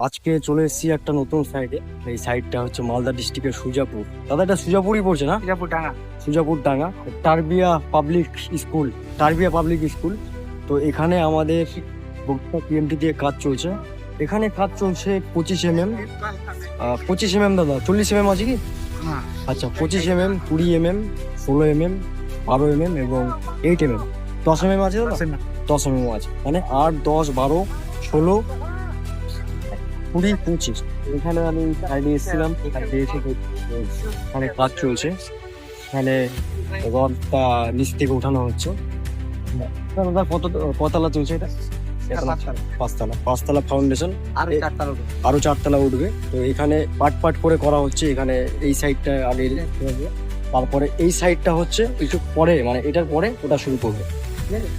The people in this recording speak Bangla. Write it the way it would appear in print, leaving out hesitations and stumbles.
আজকে চলে এসেছি একটা নতুন সাইডে। এই সাইডটা হচ্ছে মালদা ডিস্ট্রিক্টের সুজাপুর। দাদা এটা সুজাপুরই পড়ছে না? Sujapur Danga Tarbia public school. Tarbia public school. তো এখানে আমাদের পিএমটি দিয়ে কাজ চলছে। এখানে কাজ চলছে 25 mm। 25 mm দাদা, 40 mm আছে কি? আচ্ছা, 25 mm, 20 mm, 16 mm, 12 mm এবং 8 mm। 10 mm আছে দাদা? 10 mm আছে, মানে 8, 10, 12, 16, 20, 25। এখানে আমি সাইডে এসেছিলাম, এখানে কাজ চলছে। এখানে রডটা নিচ থেকে উঠানো হচ্ছে। দাদা কতলা চলছে এটা? পাঁচতলা ফাউন্ডেশন, আরো 4 তলা উঠবে। তো এখানে পাট করে করা হচ্ছে। এখানে এই সাইডটা আগে, তারপরে এই সাইডটা হচ্ছে একটু পরে, মানে এটার পরে ওটা শুরু করবে। ঠিক আছে।